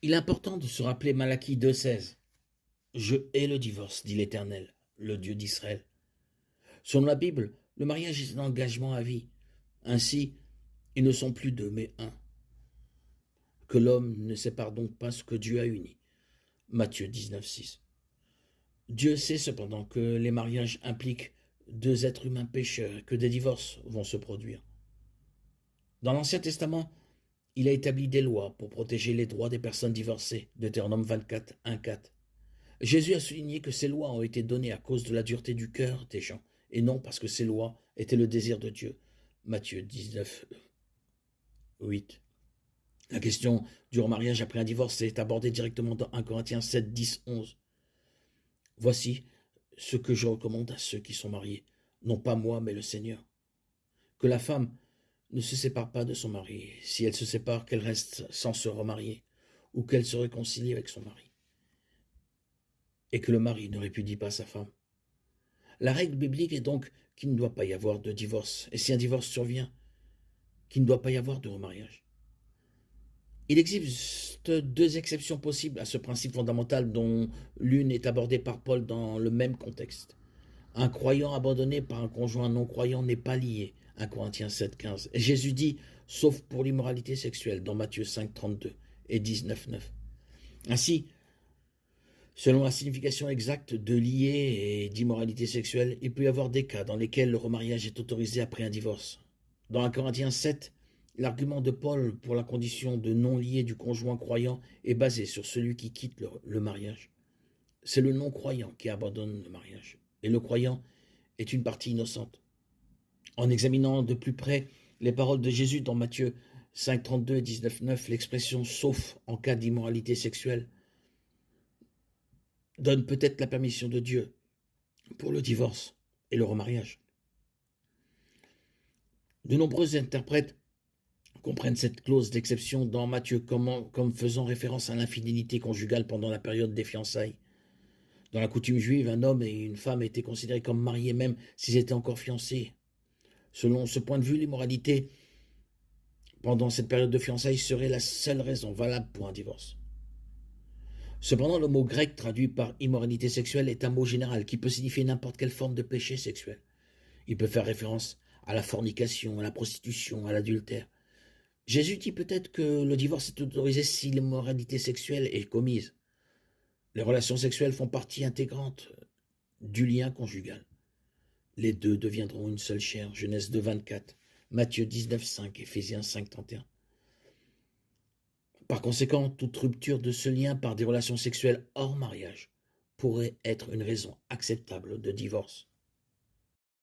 Il est important de se rappeler Malachie 2,16. Je hais le divorce, dit l'Éternel, le Dieu d'Israël. Selon la Bible, le mariage est un engagement à vie. Ainsi, ils ne sont plus deux, mais un. Que l'homme ne sépare donc pas ce que Dieu a uni. Matthieu 19,6. Dieu sait cependant que les mariages impliquent deux êtres humains pécheurs et que des divorces vont se produire. Dans l'Ancien Testament, il a établi des lois pour protéger les droits des personnes divorcées, Deutéronome 24, 1,4. Jésus a souligné que ces lois ont été données à cause de la dureté du cœur des gens, et non parce que ces lois étaient le désir de Dieu, Matthieu 19, 8. La question du remariage après un divorce est abordée directement dans 1 Corinthiens 7, 10, 11. Voici ce que je recommande à ceux qui sont mariés, non pas moi, mais le Seigneur. Que la femme ne se sépare pas de son mari. Si elle se sépare, qu'elle reste sans se remarier, ou qu'elle se réconcilie avec son mari. Et que le mari ne répudie pas sa femme. La règle biblique est donc qu'il ne doit pas y avoir de divorce. Et si un divorce survient, qu'il ne doit pas y avoir de remariage. Il existe deux exceptions possibles à ce principe fondamental dont l'une est abordée par Paul dans le même contexte. Un croyant abandonné par un conjoint non-croyant n'est pas lié, 1 Corinthiens 7, 15. Et Jésus dit, sauf pour l'immoralité sexuelle, dans Matthieu 5, 32 et 19, 9. Ainsi, selon la signification exacte de lié et d'immoralité sexuelle, il peut y avoir des cas dans lesquels le remariage est autorisé après un divorce. Dans 1 Corinthiens 7, l'argument de Paul pour la condition de non-lié du conjoint croyant est basé sur celui qui quitte le mariage. C'est le non-croyant qui abandonne le mariage. Et le croyant est une partie innocente. En examinant de plus près les paroles de Jésus dans Matthieu 5, 32 et 19, 9, l'expression « sauf en cas d'immoralité sexuelle » donne peut-être la permission de Dieu pour le divorce et le remariage. De nombreux interprètes comprennent cette clause d'exception dans Matthieu comme faisant référence à l'infidélité conjugale pendant la période des fiançailles. Dans la coutume juive, un homme et une femme étaient considérés comme mariés même s'ils étaient encore fiancés. Selon ce point de vue, l'immoralité pendant cette période de fiançailles serait la seule raison valable pour un divorce. Cependant, le mot grec traduit par immoralité sexuelle est un mot général qui peut signifier n'importe quelle forme de péché sexuel. Il peut faire référence à la fornication, à la prostitution, à l'adultère. Jésus dit peut-être que le divorce est autorisé si l'immoralité sexuelle est commise. Les relations sexuelles font partie intégrante du lien conjugal. Les deux deviendront une seule chair, Genèse 2, 24, Matthieu 19, 5, Éphésiens 5, 31. Par conséquent, toute rupture de ce lien par des relations sexuelles hors mariage pourrait être une raison acceptable de divorce.